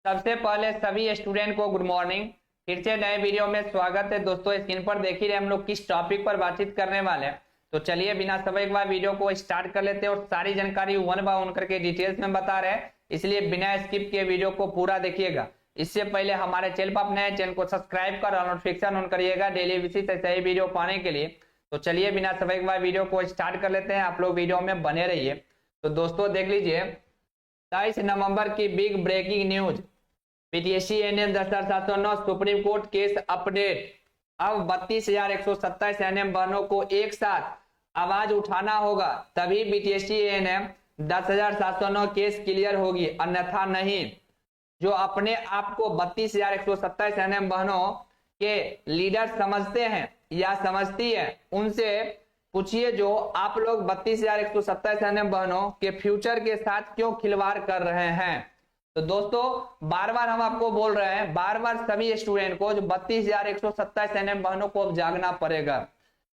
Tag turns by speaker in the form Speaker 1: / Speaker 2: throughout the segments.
Speaker 1: सबसे पहले सभी स्टूडेंट को गुड मॉर्निंग। फिर से नए वीडियो में स्वागत है। दोस्तों स्क्रीन पर देख ही रहे हम लोग किस टॉपिक पर बातचीत करने वाले हैं। तो चलिए बिना समय एक बार वीडियो को स्टार्ट कर लेते हैं और सारी जानकारी वन बाय वन करके डिटेल्स में बता रहे हैं, इसलिए बिना स्किप किए वीडियो को पूरा देखिएगा। इससे पहले हमारे चैनल पर अपने चैनल को सब्सक्राइब कर और नोटिफिकेशन ऑन करिएगा डेली बेसिस से सही वीडियो पाने के लिए। तो चलिए बिना समय एक बार वीडियो को स्टार्ट कर लेते हैं, आप लोग वीडियो में बने रहिए। तो दोस्तों देख लीजिए 23 नवंबर की big breaking news, PTSC NM 10,709 supreme court case update. अब 32,127 एनएम बहनों को एक साथ आवाज उठाना होगा, तभी बीटीएससी एनएम 10,709 केस क्लियर होगी, अन्यथा नहीं। जो अपने आप को 32,127 एनएम बहनों के लीडर समझते हैं या समझती है, उनसे पूछिए जो आप लोग 32,127 एनएम बहनों के फ्यूचर के साथ क्यों खिलवाड़ कर रहे हैं। तो दोस्तों बार बार हम आपको बोल रहे हैं, बार बार सभी स्टूडेंट को जो 32,127 एनएम बहनों को अब जागना पड़ेगा।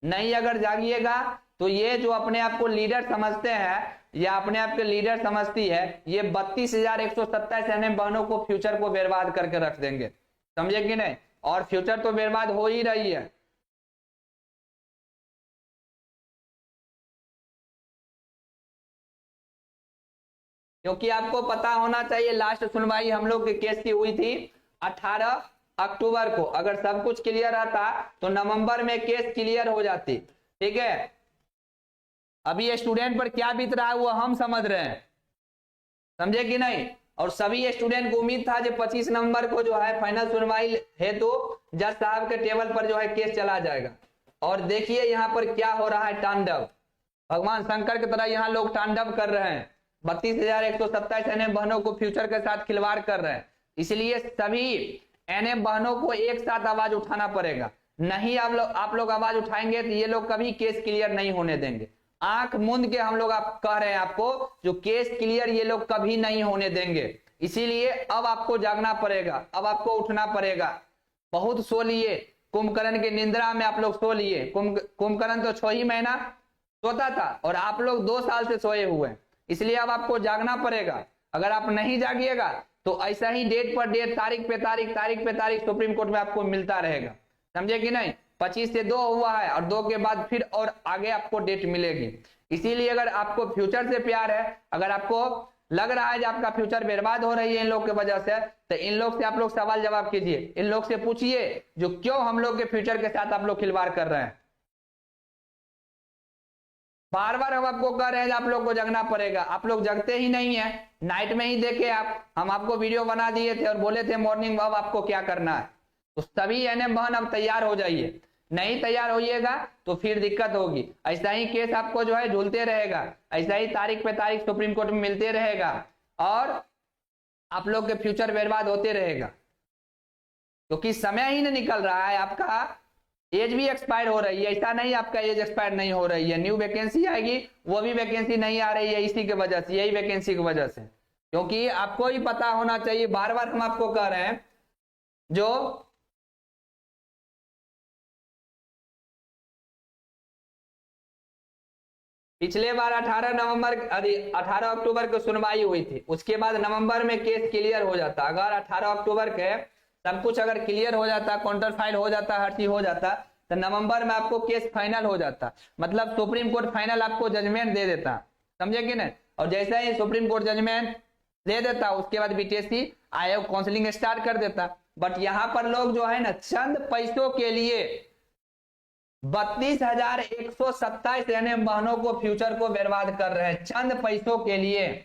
Speaker 1: नहीं अगर जागिएगा तो ये जो अपने आप को लीडर समझते हैं या अपने आप के लीडर समझती है, ये 32,127 एनएम बहनों को फ्यूचर को बर्बाद करके रख देंगे, समझे कि नहीं। और फ्यूचर तो बर्बाद हो ही रही है। क्योंकि आपको पता होना चाहिए लास्ट सुनवाई हम लोग के केस की हुई थी 18 अक्टूबर को। अगर सब कुछ क्लियर रहता तो नवंबर में केस क्लियर हो जाती, ठीक है। अभी स्टूडेंट पर क्या बीत रहा है वो हम समझ रहे हैं, समझे कि नहीं। और सभी स्टूडेंट को उम्मीद था जो 25 नवंबर को जो है फाइनल सुनवाई है तो जज साहब के टेबल पर जो है केस चला जाएगा। और देखिए यहाँ पर क्या हो रहा है, तांडव। भगवान शंकर की तरह यहाँ लोग तांडव कर रहे हैं। 32,127 एनएम बहनों को फ्यूचर के साथ खिलवाड़ कर रहे हैं, इसलिए सभी एनएम बहनों को एक साथ आवाज उठाना पड़ेगा। नहीं आप लोग आवाज उठाएंगे तो ये लोग कभी केस क्लियर नहीं होने देंगे। आंख मूंद के हम लोग आप कह रहे हैं आपको, जो केस क्लियर ये लोग कभी नहीं होने देंगे। इसीलिए अब आपको जागना पड़ेगा, अब आपको उठना पड़ेगा। बहुत सो लिए, कुंभकर्ण की निंद्रा में आप लोग सो लिए। कुंभकर्ण तो 6 ही महीना सोता था और आप लोग 2 साल से सोए हुए हैं, इसलिए अब आपको जागना पड़ेगा। अगर आप नहीं जागिएगा तो ऐसा ही डेट पर डेट, तारीख पे तारीख सुप्रीम कोर्ट में आपको मिलता रहेगा, समझे कि नहीं। 25 से 2 हुआ है और 2 के बाद फिर और आगे आपको डेट मिलेगी। इसीलिए अगर आपको फ्यूचर से प्यार है, अगर आपको लग रहा है कि आपका फ्यूचर बर्बाद हो रही है इन लोग की वजह से, तो इन लोग से आप लोग सवाल जवाब कीजिए। इन लोग से पूछिए जो क्यों हम लोग के फ्यूचर के साथ आप लोग खिलवाड़ कर रहे हैं। बार बार हम आपको कह रहे हैं आप लोग को जगना पड़ेगा, आप लोग जगते ही नहीं है। नाइट में ही देखे हम आपको वीडियो बना दिए थे और बोले थे मॉर्निंग अब आपको क्या करना है। तो सभी एनएम बहन अब तैयार हो जाइए, नहीं तैयार होइएगा तो फिर दिक्कत होगी। ऐसा ही केस आपको जो है झूलते रहेगा, ऐसा ही तारीख पे तारीख सुप्रीम कोर्ट में मिलते रहेगा और आप लोग के फ्यूचर बर्बाद होते रहेगा। क्योंकि समय ही नहीं निकल रहा है, आपका एज भी एक्सपायर हो रही है। ऐसा नहीं आपका एज एक्सपायर नहीं हो रही है, न्यू वैकेंसी आएगी, वो भी वैकेंसी नहीं आ रही है इसी की वजह से, यही वैकेंसी की वजह से। क्योंकि आपको ही पता होना चाहिए, बार बार हम आपको कह रहे हैं, जो पिछले बार 18 अक्टूबर को सुनवाई हुई थी, उसके बाद नवंबर में केस क्लियर हो जाता। अगर 18 अक्टूबर के सब कुछ अगर क्लियर हो जाता, काउंटर फाइल हो जाता, हर चीज हो जाता, तो नवंबर में आपको केस फाइनल हो जाता। मतलब सुप्रीम कोर्ट फाइनल आपको जजमेंट दे देता, समझे कि नहीं। और जैसे ही सुप्रीम कोर्ट जजमेंट दे देता, उसके बाद बीटीएससी आयोग काउंसलिंग स्टार्ट कर देता। बट यहां पर लोग जो है ना चंद पैसों के लिए 32,127 एनएम बहनों को फ्यूचर को बर्बाद कर रहे हैं, चंद पैसों के लिए।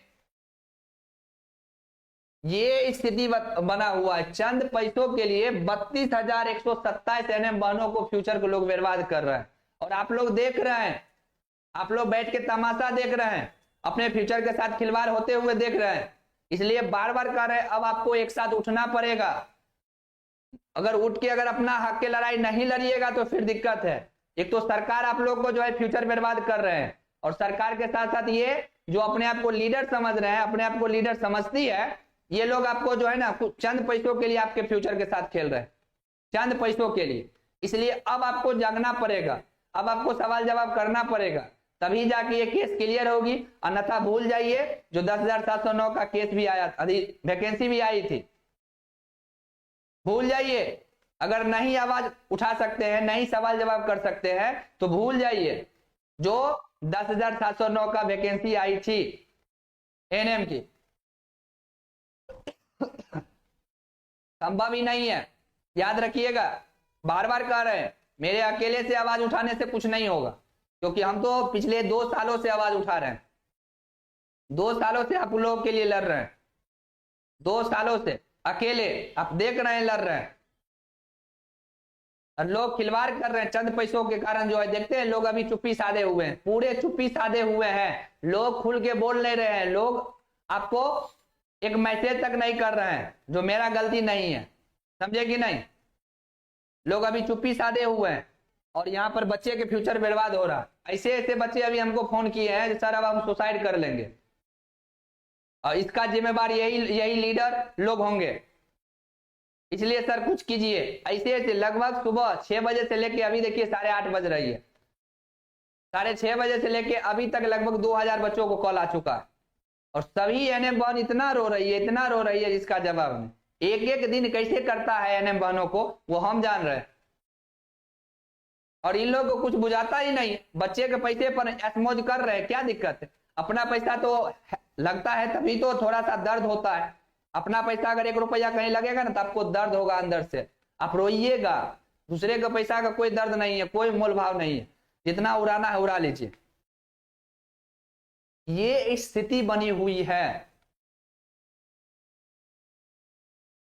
Speaker 1: ये स्थिति बना हुआ है, चंद पैसों के लिए 32,127 एनएम बहनों को फ्यूचर को लोग बर्बाद कर रहे हैं। और आप लोग देख रहे हैं, आप लोग बैठ के तमाशा देख रहे हैं, अपने फ्यूचर के साथ खिलवाड़ होते हुए देख रहे हैं। इसलिए बार बार कह रहे हैं अब आपको एक साथ उठना पड़ेगा। अगर उठ के अगर अपना हक की लड़ाई नहीं लड़िएगा तो फिर दिक्कत है। एक तो सरकार आप लोग को जो है फ्यूचर बर्बाद कर रहे हैं, और सरकार के साथ साथ ये जो अपने आप को लीडर समझ रहे हैं, अपने आप को लीडर समझती है, ये लोग आपको जो है ना कुछ चंद पैसों के लिए आपके फ्यूचर के साथ खेल रहे हैं, चंद पैसों के लिए। इसलिए अब आपको जागना पड़ेगा, अब आपको सवाल जवाब करना पड़ेगा, तभी जाके ये केस क्लियर होगी। अन्यथा भूल जाइए जो 10,709 का केस भी आया, वैकेंसी भी आई थी, भूल जाइए। अगर नहीं आवाज उठा सकते हैं, नहीं सवाल जवाब कर सकते हैं तो भूल जाइए। जो 10,709 का वैकेंसी आई थी एएनएम की, संभव ही नहीं है। याद रखिएगा, बार बार कह रहे हैं, मेरे अकेले से आवाज उठाने से कुछ नहीं होगा, क्योंकि हम तो पिछले 2 सालों से आवाज उठा रहे हैं। 2 सालों से आप लोगों के लिए लड़ रहे हैं, 2 सालों से अकेले आप देख रहे हैं लड़ रहे हैं। और लोग खिलवाड़ कर रहे हैं चंद पैसों के कारण, जो है देखते हैं लोग अभी चुप्पी साधे हुए हैं, पूरे चुप्पी साधे हुए हैं। लोग खुल के बोल नहीं रहे हैं, लोग आपको एक मैसेज तक नहीं कर रहे हैं जो मेरा गलती नहीं है, समझे कि नहीं। लोग अभी चुप्पी साधे हुए हैं और यहाँ पर बच्चे के फ्यूचर बर्बाद हो रहा है। ऐसे ऐसे बच्चे अभी हमको फोन किए हैं, सर अब हम सुसाइड कर लेंगे, और इसका जिम्मेवार यही लीडर लोग होंगे, इसलिए सर कुछ कीजिए। ऐसे ऐसे लगभग सुबह 6 बजे से लेके अभी देखिए 8:30 बज रही है, 6:30 बजे से लेके अभी तक लगभग 2000 बच्चों को कॉल आ चुका है, और सभी एनएम बहन इतना रो रही है, इतना रो रही है जिसका जवाब नहीं। एक एक दिन कैसे करता है एनएम बहनों को वो हम जान रहे हैं, और इन लोगों को कुछ बुझाता ही नहीं। बच्चे के पैसे पर ऐशमौज कर रहे हैं, क्या दिक्कत है। अपना पैसा तो लगता है तभी तो थोड़ा सा दर्द होता है। अपना पैसा अगर 1 रुपया कहीं लगेगा ना तो आपको दर्द होगा अंदर से, आप रोइएगा। दूसरे का पैसा का कोई दर्द नहीं है, कोई मोल भाव नहीं है, जितना उड़ाना है उड़ा लीजिए। ये स्थिति बनी हुई है।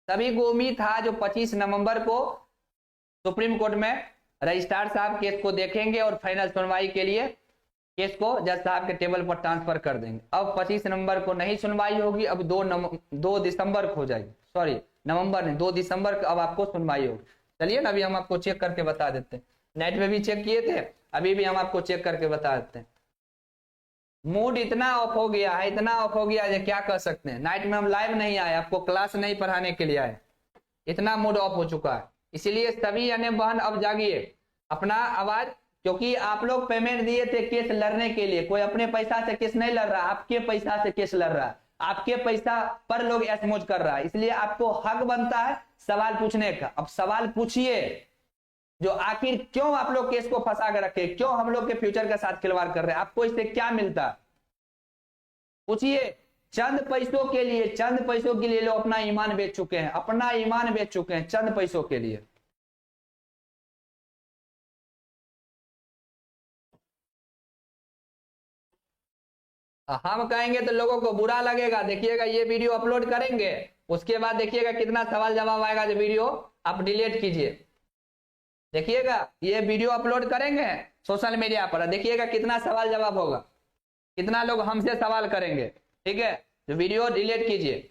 Speaker 1: सभी को उम्मीद था जो 25 नवंबर को सुप्रीम कोर्ट में रजिस्ट्रार साहब केस को देखेंगे और फाइनल सुनवाई के लिए केस को जज साहब के टेबल पर ट्रांसफर कर देंगे। अब 25 नवंबर को नहीं सुनवाई होगी, अब 2 दिसंबर को हो जाएगी, सॉरी नवंबर नहीं 2 दिसंबर को अब आपको सुनवाई होगी। चलिए ना अभी हम आपको चेक करके बता देते हैं, नेट में भी चेक किए थे, अभी भी हम आपको चेक करके बता देते हैं। मूड इतना ऑफ हो गया है, इतना ऑफ हो गया है, क्या कर सकते हैं। नाइट में हम लाइव नहीं आए, आपको क्लास नहीं पढ़ाने के लिए आए, इतना मूड ऑफ हो चुका है। इसीलिए सभी अन्य बहन अब जागिए, अपना आवाज, क्योंकि आप लोग पेमेंट दिए थे केस लड़ने के लिए। कोई अपने पैसा से केस नहीं लड़ रहा, आपके पैसा से केस लड़ रहा है, आपके पैसा पर लोग ऐशमौज कर रहा है। इसलिए आपको हक बनता है सवाल पूछने का। अब सवाल पूछिए, जो आखिर क्यों आप लोग केस को फंसा कर रखे, क्यों हम लोग के फ्यूचर के साथ खिलवाड़ कर रहे हैं, आपको इससे क्या मिलता, पूछिए। चंद पैसों के लिए, चंद पैसों के लिए लोग अपना ईमान बेच चुके हैं, अपना ईमान बेच चुके हैं चंद पैसों के लिए। हम कहेंगे तो लोगों को बुरा लगेगा। देखिएगा ये वीडियो अपलोड करेंगे, उसके बाद देखिएगा कितना सवाल जवाब आएगा। जो वीडियो आप डिलीट कीजिए, देखिएगा ये वीडियो अपलोड करेंगे सोशल मीडिया पर, देखिएगा कितना सवाल जवाब होगा, कितना लोग हमसे सवाल करेंगे। ठीक है, जो वीडियो डिलीट कीजिए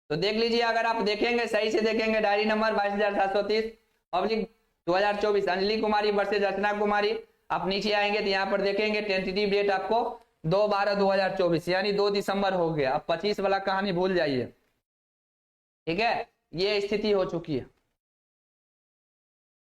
Speaker 1: तो देख लीजिए, अगर आप देखेंगे सही से देखेंगे, डायरी नंबर 22,730/2024 अंजलि कुमारी वर्सेज रचना कुमारी, आप नीचे आएंगे तो यहाँ पर देखेंगे टेंटेटिव डेट आपको 2/12/2024 यानी 2 दिसंबर हो गया। अब 25 वाला कहानी भूल जाइए। ठीक है, ये स्थिति हो चुकी है,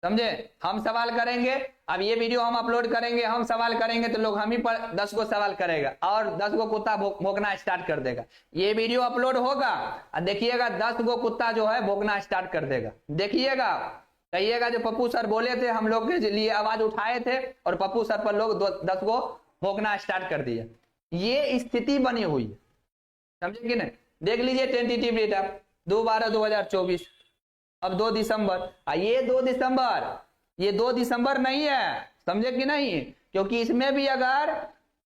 Speaker 1: समझे। हम सवाल करेंगे, अब ये वीडियो हम अपलोड करेंगे, हम सवाल करेंगे तो लोग हम ही पर 10 को सवाल करेगा और 10 को कुत्ता भौंकना स्टार्ट कर देगा। ये वीडियो अपलोड होगा और देखिएगा 10 को कुत्ता जो है भौंकना स्टार्ट कर देगा। देखिएगा, कहिएगा जो पप्पू सर बोले थे हम लोग के लिए आवाज उठाए थे और पप्पू सर पर लोग 10 को भौंकना स्टार्ट कर दिया। ये स्थिति बनी हुई है, समझे कि नहीं। देख लीजिए टेंटेटिव डेट आप 2/12/2024, अब 2 दिसंबर। ये 2 दिसंबर, ये 2 दिसंबर नहीं है, समझे कि नहीं। क्योंकि इसमें भी अगर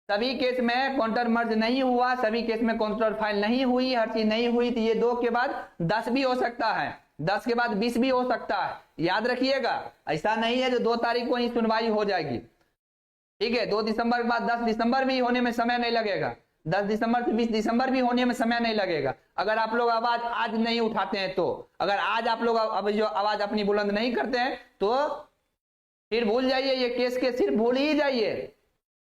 Speaker 1: सभी केस में काउंटर मर्ज नहीं हुआ, सभी केस में काउंटर फाइल नहीं हुई, हर चीज नहीं हुई, तो ये 2 के बाद 10 भी हो सकता है, 10 के बाद 20 भी हो सकता है। याद रखिएगा, ऐसा नहीं है जो 2 तारीख को ही सुनवाई हो जाएगी। ठीक है, 2 दिसंबर के बाद 10 दिसंबर भी होने में समय नहीं लगेगा, 10 दिसंबर से 20 दिसंबर भी होने में समय नहीं लगेगा। अगर आप लोग आवाज आज नहीं उठाते हैं तो, अगर आज आप लोग अब जो आवाज अपनी बुलंद नहीं करते हैं तो फिर भूल जाइए, ये केस के सिर्फ भूल ही जाइए।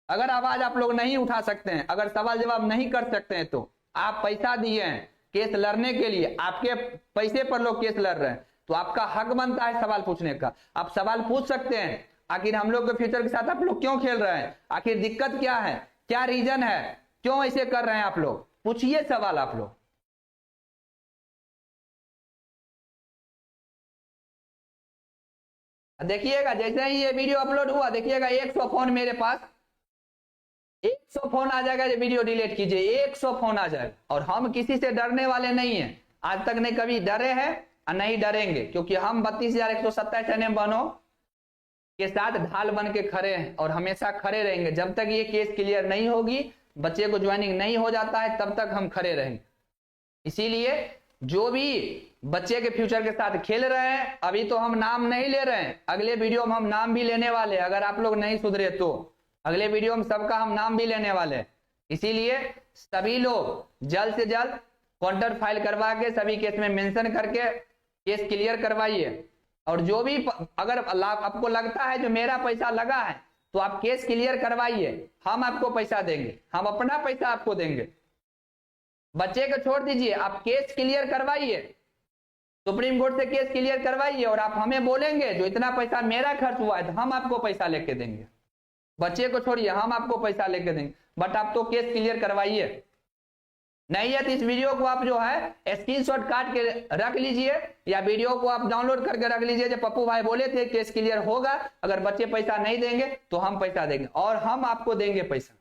Speaker 1: अगर आवाज आप लोग नहीं उठा सकते हैं, अगर सवाल जवाब नहीं कर सकते हैं, तो आप पैसा दिए हैं केस लड़ने के लिए, आपके पैसे पर लोग केस लड़ रहे हैं, तो आपका हक बनता है सवाल पूछने का। आप सवाल पूछ सकते हैं, आखिर हम लोग के फ्यूचर के साथ आप लोग क्यों खेल रहे हैं, आखिर दिक्कत क्या है, क्या रीजन है, क्यों ऐसे कर रहे हैं, आप लोग पूछिए सवाल आप लोग। देखिएगा जैसे ही ये वीडियो अपलोड हुआ, देखिएगा 100 फोन मेरे पास, 100 फोन आ जाएगा, ये वीडियो डिलीट कीजिए, 100 फोन आ जाएगा। और हम किसी से डरने वाले नहीं हैं, आज तक नहीं कभी डरे हैं और नहीं डरेंगे, क्योंकि हम 32,127 एनएम बहनों के साथ ढाल बन के खड़े हैं और हमेशा खड़े रहेंगे। जब तक ये केस क्लियर नहीं होगी, बच्चे को ज्वाइनिंग नहीं हो जाता है, तब तक हम खड़े रहेंगे। इसीलिए जो भी बच्चे के फ्यूचर के साथ खेल रहे हैं, अभी तो हम नाम नहीं ले रहे हैं, अगले वीडियो में हम नाम भी लेने वाले हैं। अगर आप लोग नहीं सुधरे तो अगले वीडियो में सबका हम नाम भी लेने वाले हैं। इसीलिए सभी लोग जल्द से जल्द काउंटर फाइल करवा के सभी केस में मेंशन करके केस क्लियर करवाइए। और जो भी अगर आपको लगता है जो मेरा पैसा लगा है, तो आप केस क्लियर करवाइए, हम आपको पैसा देंगे, हम अपना पैसा आपको देंगे। बच्चे को छोड़ दीजिए, आप केस क्लियर करवाइए, सुप्रीम कोर्ट से केस क्लियर करवाइए और आप हमें बोलेंगे जो इतना पैसा मेरा खर्च हुआ है, तो हम आपको पैसा लेके देंगे। बच्चे को छोड़िए, हम आपको पैसा लेके देंगे, बट आप तो केस क्लियर करवाइए। नहीं है तो इस वीडियो को आप जो है स्क्रीनशॉट काट के रख लीजिए, या वीडियो को आप डाउनलोड करके रख लीजिए। जब पप्पू भाई बोले थे केस क्लियर होगा, अगर बच्चे पैसा नहीं देंगे तो हम पैसा देंगे, और हम आपको देंगे पैसा।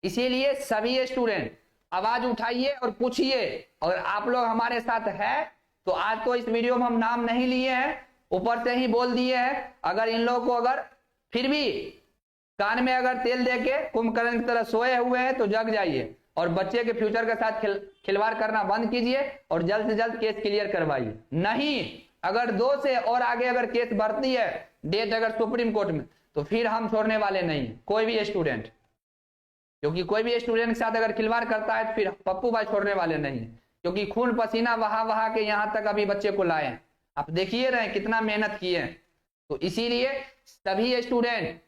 Speaker 1: इसीलिए सभी स्टूडेंट आवाज उठाइए और पूछिए। और आप लोग हमारे साथ है तो आज तो इस वीडियो में हम नाम नहीं लिए हैं, ऊपर से ही बोल दिए हैं। अगर इन लोगों को अगर फिर भी कान में अगर तेल देके कुंभकर्ण की तरह सोए हुए हैं, तो जग जाइए और बच्चे के फ्यूचर के साथ खिलवाड़ करना बंद कीजिए और जल्द से जल्द केस क्लियर करवाइए। नहीं, अगर 2 से और आगे अगर केस बढ़ती है डेट अगर सुप्रीम कोर्ट में, तो फिर हम छोड़ने वाले नहीं है कोई भी स्टूडेंट, क्योंकि कोई भी स्टूडेंट के साथ अगर खिलवाड़ करता है तो फिर पप्पू भाई छोड़ने वाले नहीं है, क्योंकि खून पसीना वहा के यहां तक अभी बच्चे को लाए हैं। आप देखिए रहे कितना मेहनत किए हैं। तो इसीलिए सभी स्टूडेंट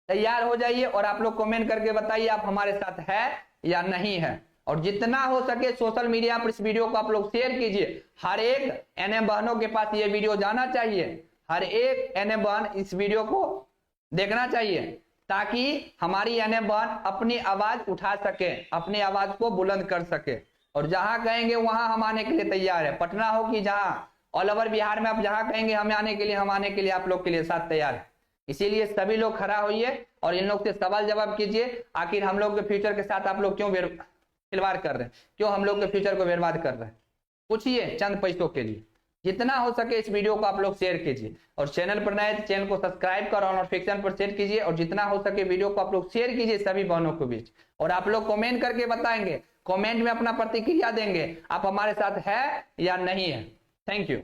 Speaker 1: तैयार हो जाइए और आप लोग कमेंट करके बताइए आप हमारे साथ है या नहीं है। और जितना हो सके सोशल मीडिया पर इस वीडियो को आप लोग शेयर कीजिए। हर एक एनएम बहनों के पास ये वीडियो जाना चाहिए, हर एक एनएम बहन इस वीडियो को देखना चाहिए, ताकि हमारी एनएम बहन अपनी आवाज उठा सके, अपनी आवाज को बुलंद कर सके। और जहां कहेंगे वहां हम आने के लिए तैयार है, पटना हो कि जहां ऑल ओवर बिहार में आप जहां कहेंगे हमें आने के लिए, हम आने के लिए आप लोग के लिए साथ तैयार है। इसीलिए सभी लोग खड़ा होइए और इन लोग से सवाल जवाब कीजिए। आखिर हम लोग के फ्यूचर के साथ आप लोग क्यों खिलवाड़ कर रहे हैं, क्यों हम लोग के फ्यूचर को बर्बाद कर रहे हैं? पूछिए चंद पैसों के लिए। जितना हो सके इस वीडियो को आप लोग शेयर कीजिए, और चैनल पर नए चैनल को सब्सक्राइब कर और नोटिफिकेशन पर सेट कीजिए। और जितना हो सके वीडियो को आप लोग शेयर कीजिए सभी बहनों के बीच। और आप लोग कमेंट करके बताएंगे, कमेंट में अपना प्रतिक्रिया देंगे आप हमारे साथ है या नहीं है। Thank you.